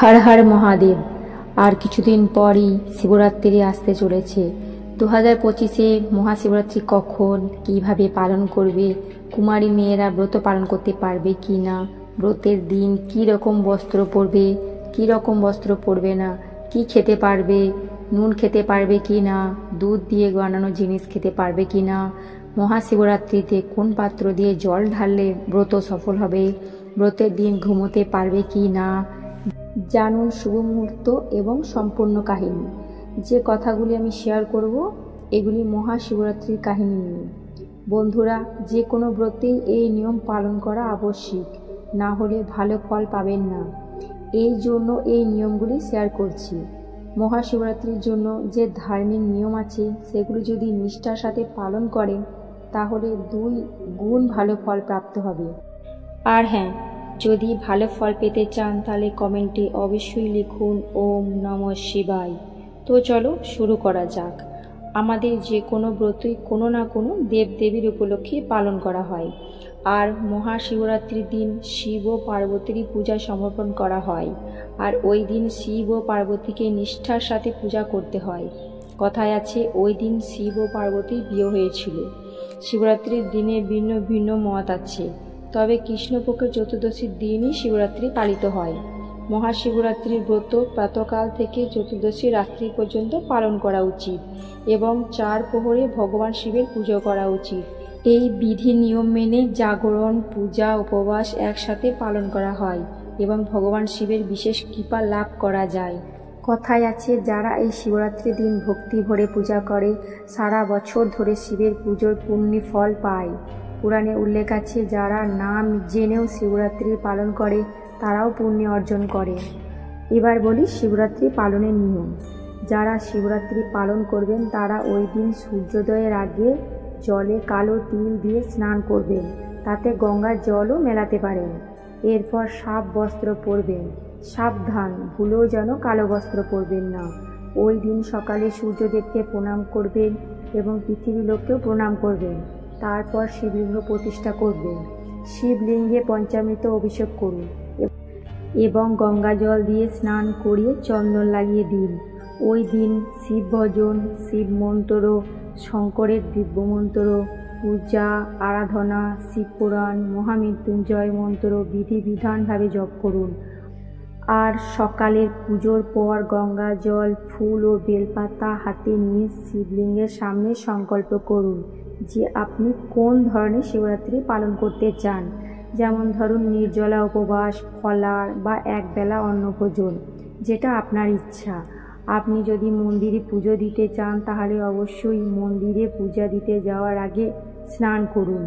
হর হর মহাদেব। আর কিছুদিন পরই শিবরাত্রি আসতে চলেছে। 2025-এ মহাশিবরাত্রি কখন, কিভাবে পালন করবে, কুমারী মেয়েরা ব্রত পালন করতে পারবে কি না, ব্রতের দিন কি রকম বস্ত্র পরবে, কি রকম বস্ত্র পরবে না, কি খেতে পারবে, নুন খেতে পারবে কি না, দুধ দিয়ে বানানো জিনিস খেতে পারবে কি না, মহাশিবরাত্রিতে কোন পাত্র দিয়ে জল ঢাললে ব্রত সফল হবে, ব্রতের দিন ঘুমোতে পারবে কি না, জানুন শুভ মুহূর্ত এবং সম্পূর্ণ কাহিনী। যে কথাগুলি আমি শেয়ার করব এগুলি মহাশিবরাত্রির কাহিনী নিয়ে। বন্ধুরা, যে কোনো ব্রতেই এই নিয়ম পালন করা আবশ্যিক, না হলে ভালো ফল পাবেন না। এই জন্য এই নিয়মগুলি শেয়ার করছি। মহাশিবরাত্রির জন্য যে ধার্মিক নিয়ম আছে সেগুলি যদি নিষ্ঠার সাথে পালন করেন তাহলে 2 গুণ ভালো ফল প্রাপ্ত হবে। আর হ্যাঁ, যদি ভালো ফল পেতে চান তাহলে কমেন্টে অবশ্যই লিখুন ওম নমঃ শিবায়। তো চলো শুরু করা যাক। আমাদের যে কোনো ব্রতই কোনো না কোনো দেবদেবীর উপলক্ষে পালন করা হয়। আর মহাশিবরাত্রির দিন শিব ও পার্বতীর পূজা সমর্পণ করা হয়। আর ওই দিন শিব ও পার্বতীকে নিষ্ঠার সাথে পূজা করতে হয়। কথায় আছে ওই দিন শিব ও পার্বতীর বিয়ে হয়েছিল। শিবরাত্রির দিনে ভিন্ন ভিন্ন মত আছে, তবে কৃষ্ণপক্ষের চতুর্দশীর দিনই শিবরাত্রি পালিত হয়। মহাশিবরাত্রির ব্রত প্রাতকাল থেকে চতুর্দশী রাত্রি পর্যন্ত পালন করা উচিত এবং 4 প্রহরে ভগবান শিবের পুজো করা উচিত। এই বিধি নিয়ম মেনে জাগরণ, পূজা, উপবাস একসাথে পালন করা হয় এবং ভগবান শিবের বিশেষ কৃপা লাভ করা যায়। কথায় আছে যারা এই শিবরাত্রির দিন ভক্তি ভরে পূজা করে সারা বছর ধরে শিবের পুজোর পুণ্য ফল পায়। পুরাণে উল্লেখ আছে যারা নাম জেনেও শিবরাত্রি পালন করে তারাও পুণ্য অর্জন করে। এবার বলি শিবরাত্রি পালনের নিয়ম। যারা শিবরাত্রি পালন করবেন তারা ওই দিন সূর্যোদয়ের আগে জলে কালো তিল দিয়ে স্নান করবেন, তাতে গঙ্গার জলও মেলাতে পারেন। এরপর সাফ বস্ত্র পরবেন। সাবধান, ভুলেও যেন কালো বস্ত্র পরবেন না। ওই দিন সকালে সূর্যদেবকে প্রণাম করবেন এবং পৃথিবী লোককেও প্রণাম করবেন। তারপর শিবলিঙ্গ প্রতিষ্ঠা করবেন। শিবলিঙ্গে পঞ্চামৃত অভিষেক করুন এবং গঙ্গা জল দিয়ে স্নান করিয়ে চন্দন লাগিয়ে দিন। ওই দিন শিব ভজন, শিব মন্ত্র, শঙ্করের দিব্যমন্ত্র, পূজা আরাধনা, শিব পুরাণ, মহামৃত্যুঞ্জয় মন্ত্র বিধিবিধানভাবে জপ করুন। আর সকালের পুজোর পর গঙ্গা জল, ফুল ও বেলপাতা হাতে নিয়ে শিবলিঙ্গের সামনে সংকল্প করুন যে আপনি কোন ধরনের শিবরাত্রি পালন করতে চান। যেমন ধরুন নির্জলা উপবাস, ফলার বা একবেলা অন্নভোজন, যেটা আপনার ইচ্ছা। আপনি যদি মন্দিরে পুজো দিতে চান তাহলে অবশ্যই মন্দিরে পূজা দিতে যাওয়ার আগে স্নান করুন।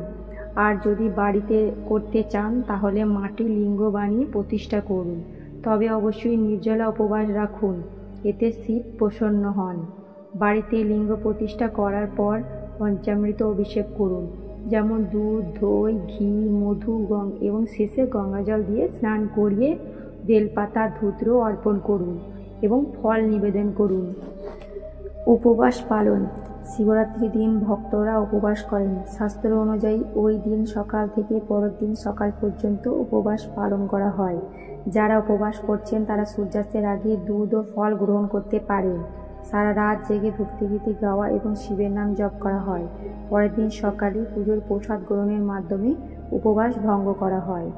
আর যদি বাড়িতে করতে চান তাহলে মাটির লিঙ্গ বানিয়ে প্রতিষ্ঠা করুন। তবে অবশ্যই নির্জলা উপবাস রাখুন, এতে শিব প্রসন্ন হন। বাড়িতে লিঙ্গ প্রতিষ্ঠা করার পর পঞ্চামৃত অভিষেক করুন, যেমন দুধ, দই, ঘি, মধু এবং শেষে গঙ্গাজল দিয়ে স্নান করিয়ে বেলপাতা, ধূত্র অর্পণ করুন এবং ফল নিবেদন করুন। উপবাস পালন। শিবরাত্রির দিন ভক্তরা উপবাস করেন। শাস্ত্র অনুযায়ী ওই দিন সকাল থেকে পরের দিন সকাল পর্যন্ত উপবাস পালন করা হয়। যারা উপবাস করছেন তারা সূর্যাস্তের আগে দুধ ও ফল গ্রহণ করতে পারেন। সারা রাত জেগে ভক্তিগীতি গাওয়া এবং শিবের নাম জপ করা হয়। পরের দিন সকালে পুজোর প্রসাদ গ্রহণের মাধ্যমে উপবাস ভঙ্গ করা হয়।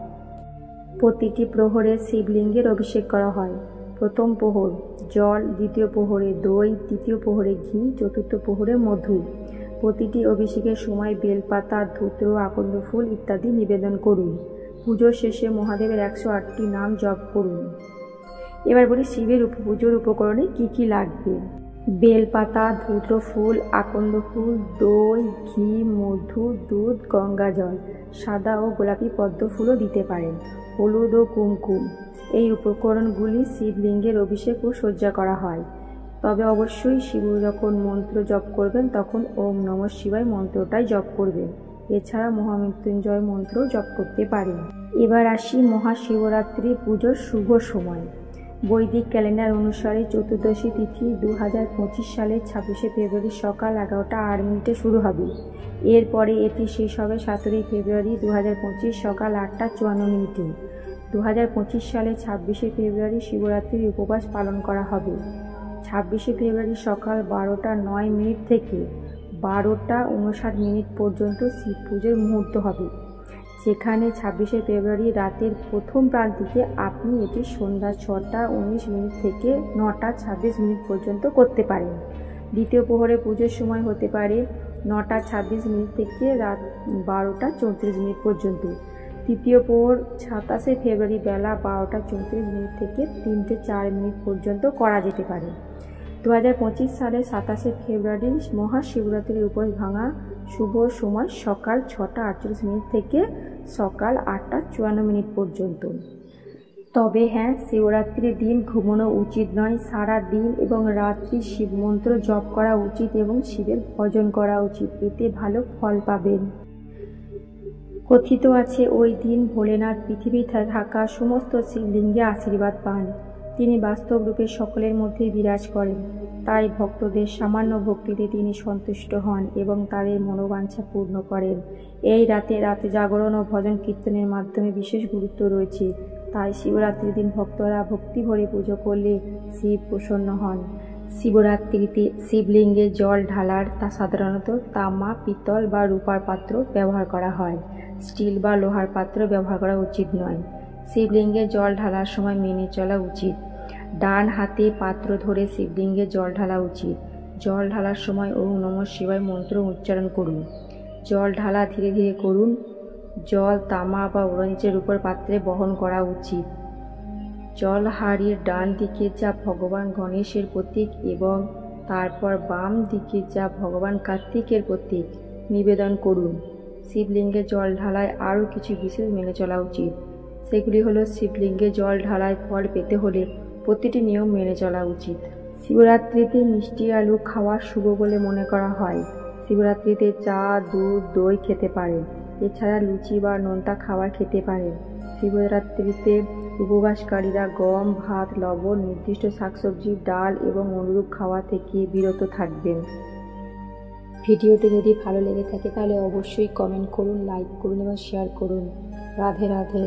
প্রতিটি প্রহরে শিবলিঙ্গের অভিষেক করা হয়। প্রথম প্রহর জল, দ্বিতীয় প্রহরে দই, তৃতীয় প্রহরে ঘি, চতুর্থ প্রহরে মধু। প্রতিটি অভিষেকের সময় বেলপাতা, ধূত্র, আকন্দ ফুল ইত্যাদি নিবেদন করুন। পুজোর শেষে মহাদেবের 108টি নাম জপ করুন। এবার বলি শিবের পুজোর উপকরণে কি কি লাগবে। বেলপাতা, ধূত্র ফুল, আকন্দ ফুল, দই, ঘি, মধু, দুধ, গঙ্গা জল, সাদা ও গোলাপি পদ্ম ফুলও দিতে পারেন, হলুদ ও কুমকুম। এই উপকরণগুলি শিবলিঙ্গের অভিষেক ও সজ্জা করা হয়। তবে অবশ্যই শিব যখন মন্ত্র জপ করবেন তখন ওম নমঃ শিবায় মন্ত্রটাই জপ করবেন। এছাড়া মহামৃত্যুঞ্জয় মন্ত্র জপ করতে পারেন। এবার আসি মহাশিবরাত্রি পুজোর শুভ সময়। বৈদিক ক্যালেন্ডার অনুসারে চতুর্দশী তিথি 2025 সালের 26শে ফেব্রুয়ারি সকাল 11টা 8 শুরু হবে। এরপরে এটি শেষ হবে 17 ফেব্রুয়ারি 2025 সকাল 8টা 54। 2025 সালে 26শে ফেব্রুয়ারি শিবরাত্রির উপবাস পালন করা হবে। 26শে ফেব্রুয়ারি সকাল 12:09 থেকে 12:59 পর্যন্ত শিব পুজোর মুহূর্ত হবে, যেখানে 26শে ফেব্রুয়ারি রাতের প্রথম প্রান্তিকে আপনি এটি সন্ধ্যা 6:19 থেকে 9:26 পর্যন্ত করতে পারেন। দ্বিতীয় প্রহরে পুজোর সময় হতে পারে 9:26 থেকে রাত 12:34 পর্যন্ত। তৃতীয় প্রহর 27শে ফেব্রুয়ারি বেলা 12:34 থেকে 3:04 পর্যন্ত করা যেতে পারে। 2025 সালের 27শে ফেব্রুয়ারি মহাশিবরাত্রির উপবাস ভাঙা শুভ সময় সকাল 6:48 থেকে সকাল 8:54 পর্যন্ত। তবে হ্যাঁ, শিবরাত্রির দিন ঘুমানো উচিত নয়। সারা দিন এবং রাত্রি শিবমন্ত্র জপ করা উচিত এবং শিবের ভজন করা উচিত, এতে ভালো ফল পাবেন। কথিত আছে ওই দিন ভোলেনাথ পৃথিবীতে থাকা সমস্ত শিবলিঙ্গে আশীর্বাদ পান। তিনি বাস্তব রূপে সকলের মধ্যেই বিরাজ করেন, তাই ভক্তদের সামান্য ভক্তিতে তিনি সন্তুষ্ট হন এবং তাদের মনোবাঞ্ছা পূর্ণ করেন। এই রাতে জাগরণ ও ভজন কীর্তনের মাধ্যমে বিশেষ গুরুত্ব রয়েছে, তাই শিবরাত্রির দিন ভক্তরা ভক্তি ভরে পুজো করলে শিব প্রসন্ন হন। শিবরাত্রিতে শিবলিঙ্গে জল ঢালার তা সাধারণত তামা, পিতল বা রূপার পাত্র ব্যবহার করা হয়। স্টিল বা লোহার পাত্র ব্যবহার করা উচিত নয়। শিবলিঙ্গে জল ঢালার সময় মেনে চলা উচিত। ডান হাতে পাত্র ধরে শিবলিঙ্গে জল ঢালা উচিত। জল ঢালার সময় ওম নমঃ শিবায় মন্ত্র উচ্চারণ করুন। জল ঢালা ধীরে ধীরে করুন। জল তামা বা ব্রোঞ্জের রূপোর পাত্রে বহন করা উচিত। জল হাঁড়ির ডান দিকে যা ভগবান গণেশের প্রতীক এবং তারপর বাম দিকে যা ভগবান কার্তিকের প্রতীক নিবেদন করুন। শিবলিঙ্গে জল ঢালায় আরও কিছু বিশেষ মেনে চলা উচিত। সেগুলি হলো শিবলিঙ্গে জল ঢালায় ফল পেতে হলে প্রতিটি নিয়ম মেনে চলা উচিত। শিবরাত্রিতে মিষ্টি আলু খাওয়া শুভ বলে মনে করা হয়। শিবরাত্রিতে চা, দুধ, দই খেতে পারেন। এছাড়া লুচি বা নোনতা খাবার খেতে পারেন। শিবরাত্রিতে উপবাসকারীরা গম, ভাত, লবণ, নির্দিষ্ট শাকসবজি, ডাল এবং অনুরূপ খাওয়া থেকে বিরত থাকবেন। ভিডিওটি যদি ভালো লেগে থাকে তাহলে অবশ্যই কমেন্ট করুন, লাইক করুন এবং শেয়ার করুন। রাধে রাধে।